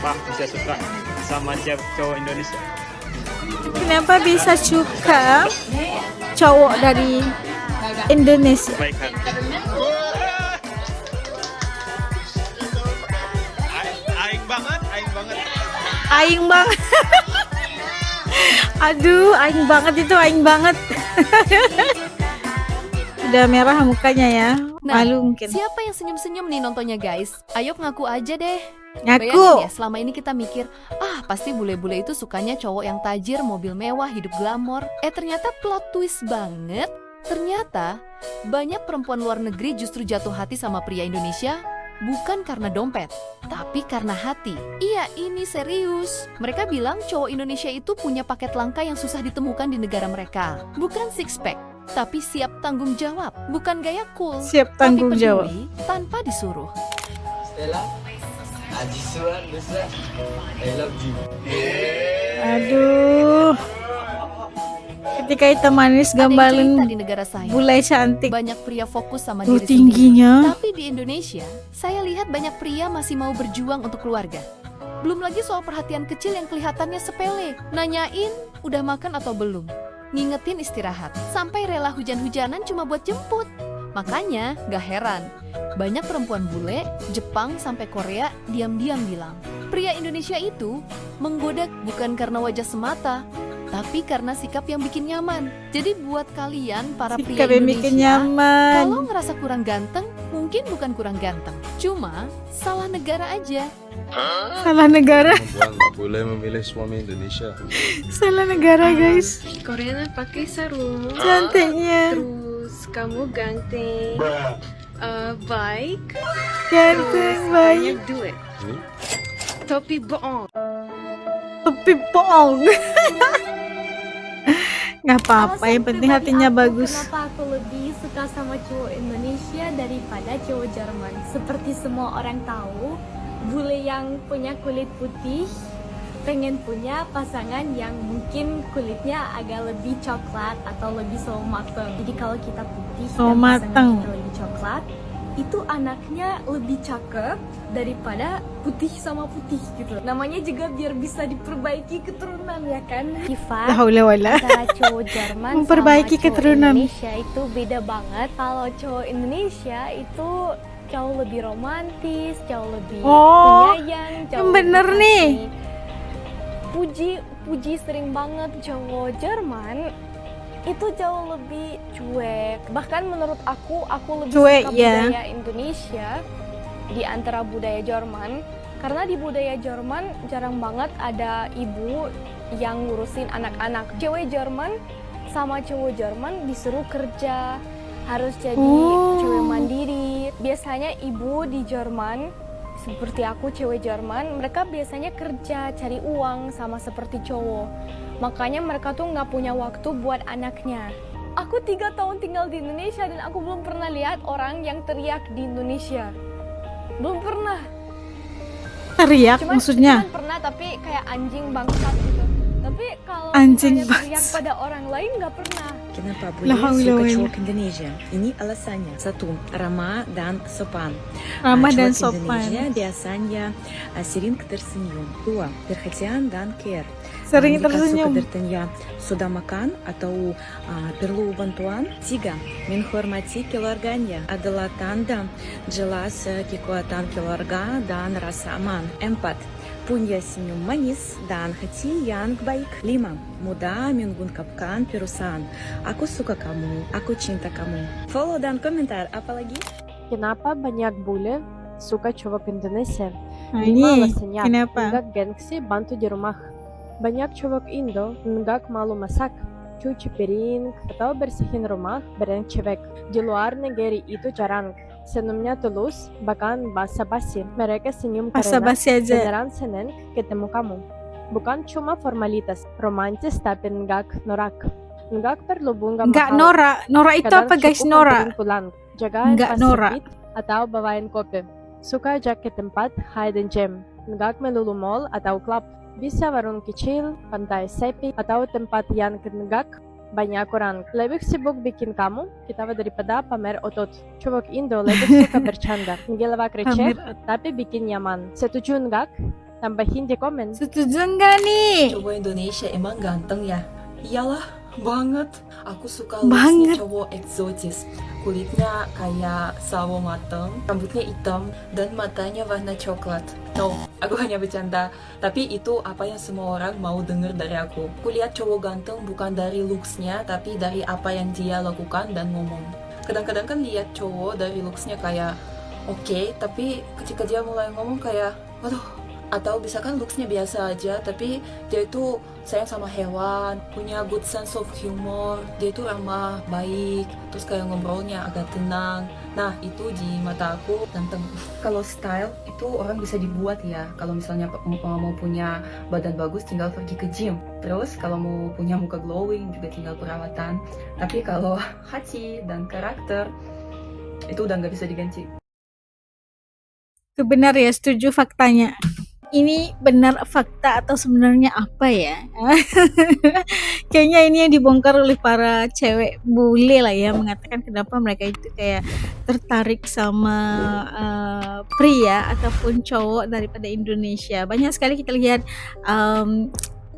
kenapa bisa suka sama cowok Indonesia? Kenapa bisa suka cowok dari Indonesia? Baik hati. Aing banget, aing banget. Aing banget. Aduh, aing banget itu aing banget. Udah merah mukanya ya. Nah, Malu mungkin. siapa yang senyum-senyum nih nontonnya guys? Ayo ngaku aja deh. Ngaku. Bayangin ya, selama ini kita mikir, pasti bule-bule itu sukanya cowok yang tajir, mobil mewah, hidup glamor. Ternyata plot twist banget. Ternyata banyak perempuan luar negeri justru jatuh hati sama pria Indonesia bukan karena dompet, tapi karena hati. Iya, ini serius. Mereka bilang cowok Indonesia itu punya paket langka yang susah ditemukan di negara mereka. Bukan six pack, tapi siap tanggung jawab. Bukan gaya cool, Siap tapi tanggung jawab. peduli tanpa disuruh. Stella, Ajisuan, Nusra, I love you. Aduh. Ketika hitam manis Ada yang cerita gambarin di negara saya, bule cantik. banyak pria fokus sama Tuh diri sendiri. tingginya. Tapi di Indonesia, saya lihat banyak pria masih mau berjuang untuk keluarga. Belum lagi soal perhatian kecil yang kelihatannya sepele. Nanyain, udah makan atau belum? Ngingetin istirahat. Sampai rela hujan-hujanan cuma buat jemput. Makanya, gak heran. Banyak perempuan bule, Jepang sampai Korea, diam-diam bilang, pria Indonesia itu menggoda bukan karena wajah semata, tapi karena sikap yang bikin nyaman. Jadi buat kalian, para pria Sikap yang bikin Indonesia, nyaman. kalau ngerasa kurang ganteng, mungkin bukan kurang ganteng. Cuma salah negara aja. Salah negara. Perempuan nggak boleh memilih suami Indonesia. Salah negara guys. Koreana pakai sarung, Cantiknya. terus kamu ganteng, baik, Ganteng banyak baik. duit, Ini tapi bohong. Tapi bohong. Nggak apa-apa, yang penting hatinya bagus. Kenapa aku lebih suka sama cowok Indonesia daripada cowok Jerman? Seperti semua orang tahu, bule yang punya kulit putih pengen punya pasangan yang mungkin kulitnya agak lebih coklat atau lebih sawo mateng. Jadi kalau kita putih Sawo dan pasangan mateng. kita lebih coklat, itu anaknya lebih cakep daripada putih sama putih gitu. Namanya juga biar bisa diperbaiki keturunan ya kan? La Sifat haula wala. antara cowok Jerman Memperbaiki sama cowok keturunan. Indonesia itu beda banget. Kalau cowok Indonesia itu jauh lebih romantis, jauh lebih Oh, penyayang, yang jauh bener lebih nih. kasih puji sering banget. Cowok Jerman itu jauh lebih cuek. Bahkan menurut aku lebih Cuek, suka ya. budaya Indonesia di antara budaya Jerman. Karena di budaya Jerman jarang banget ada ibu yang ngurusin anak-anak. Cewek Jerman sama cowok Jerman disuruh kerja, harus jadi Oh. cewek mandiri. Biasanya ibu di Jerman, seperti aku cewek Jerman, mereka biasanya kerja, cari uang sama seperti cowok. Makanya mereka tuh nggak punya waktu buat anaknya. Aku 3 tahun tinggal di Indonesia dan aku belum pernah lihat orang yang teriak di Indonesia. Belum pernah. Teriak maksudnya. Cuman pernah tapi kayak anjing bangsat gitu. Tapi kalau Anjing misalnya teriak bangsat. pada orang lain nggak pernah. Kenapa La boleh haula suka wala. cowok Indonesia? Ini alasannya. Satu, ramah dan sopan. Ramah dan Cowok sopan. Indonesia biasanya sering tersenyum. Dua, perhatian dan care. Sering Jika tersenyum. suka bertanya, sudah makan atau perlu bantuan? Tiga, menghormati keluarganya adalah tanda jelas kekuatan keluarga dan rasa aman. Empat, punya senyum manis dan hati yang baik. Lima, mudah mengungkapkan perasaan. Aku suka kamu, aku cinta kamu. Follow dan komentar apalagi. Kenapa banyak bule suka cowok Indonesia? Nah, Lima ini alasannya. kenapa? Nggak gengsi bantu di rumah. Banyak cowok Indo nggak malu masak, cuci piring, atau bersihin rumah bareng cewek. Di luar negeri itu jarang. Senyumnya tulus, bahkan basa-basi. Mereka senyum karena Basa-basi aja. beneran seneng ketemu kamu. Bukan cuma formalitas, romantis tapi nggak norak. Nggak perlu bunga Nggak mahal. norak. Norak itu Kadang apa guys? cukup Norak. anterin pulang, jagain Nggak pas norak. sakit, atau bawain kopi. Suka ajak ke tempat hidden gem, nggak melulu mall atau klub. Bisa warung kecil, pantai sepi, atau tempat yang nggak banyak orang. Lebih sibuk bikin kamu ketawa daripada pamer otot. Cowok Indo lebih suka bercanda, ngelawak receh, Pamer tapi bikin nyaman. Setuju nggak? Tambahin di komen. Setuju enggak nih? Cowok Indonesia emang ganteng ya? Iyalah, banget. Aku suka Banget. looksnya cowok eksotis. Kulitnya kayak sawo mateng, rambutnya hitam, dan matanya warna coklat. No, aku hanya bercanda. Tapi itu apa yang semua orang mau denger dari aku. Aku lihat cowok ganteng bukan dari looksnya, tapi dari apa yang dia lakukan dan ngomong. Kadang-kadang kan lihat cowok dari looksnya kayak oke, tapi ketika dia mulai ngomong kayak waduh. Atau misalkan looksnya biasa aja, tapi dia itu sayang sama hewan, punya good sense of humor, dia itu ramah, baik, terus kayak ngobrolnya agak tenang. Nah, itu di mata aku ganteng. Kalau style itu orang bisa dibuat ya. Kalau misalnya mau punya badan bagus tinggal pergi ke gym. Terus kalau mau punya muka glowing juga tinggal perawatan. Tapi kalau hati dan karakter itu udah nggak bisa diganti. Itu benar ya, setuju faktanya. Ini benar fakta atau sebenarnya apa ya? Kayaknya ini yang dibongkar oleh para cewek bule lah ya, mengatakan kenapa mereka itu kayak tertarik sama pria ataupun cowok daripada Indonesia. Banyak sekali kita lihat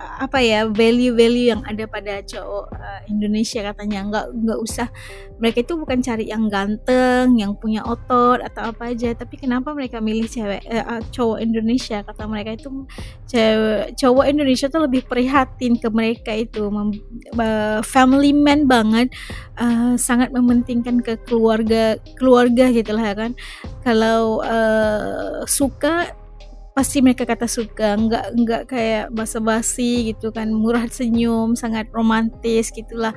apa ya, value-value yang ada pada cowok Indonesia, katanya nggak usah, mereka itu bukan cari yang ganteng, yang punya otot atau apa aja, tapi kenapa mereka milih cowok Indonesia? Kata mereka itu cowok Indonesia tuh lebih prihatin ke mereka itu, family man banget, sangat mementingkan ke keluarga gitulah ya kan. Kalau suka pasti mereka kata suka, nggak kayak basa-basi gitu kan, murah senyum, sangat romantis gitulah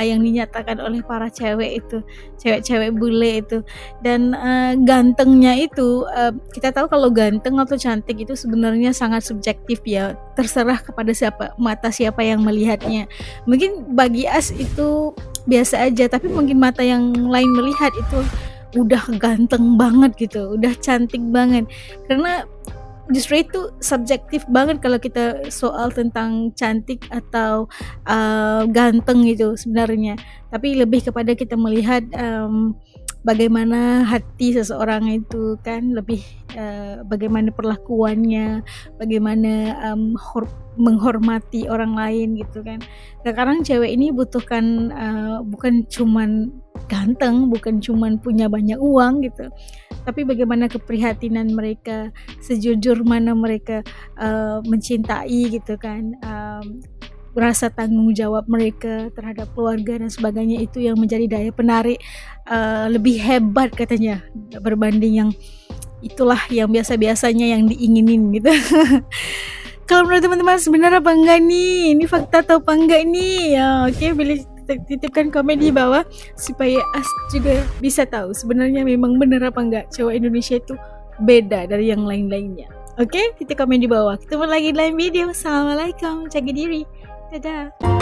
yang dinyatakan oleh para cewek itu, cewek-cewek bule itu. Dan gantengnya itu kita tahu kalau ganteng atau cantik itu sebenarnya sangat subjektif ya, terserah kepada mata siapa yang melihatnya. Mungkin bagi us itu biasa aja, tapi mungkin mata yang lain melihat itu udah ganteng banget gitu, udah cantik banget, karena justru itu subjektif banget kalau kita soal tentang cantik atau ganteng itu sebenarnya. Tapi lebih kepada kita melihat bagaimana hati seseorang itu kan, lebih bagaimana perlakuannya, bagaimana menghormati orang lain gitu kan. Sekarang cewek ini butuhkan bukan cuman ganteng, bukan cuman punya banyak uang gitu, tapi bagaimana keprihatinan mereka, sejujur mana mereka mencintai gitu kan, rasa tanggung jawab mereka terhadap keluarga dan sebagainya, itu yang menjadi daya penarik lebih hebat katanya, berbanding yang itulah yang biasa-biasanya yang diinginin gitu. Kalau menurut teman-teman sebenarnya apa enggak nih? Ini fakta atau apa enggak nih? Ya, oke, boleh titipkan komen di bawah supaya As juga bisa tahu sebenarnya memang benar apa enggak cowok Indonesia itu beda dari yang lain-lainnya. Oke, titik komen di bawah. Ketemu lagi di lain video. Assalamualaikum, jaga diri, dadah.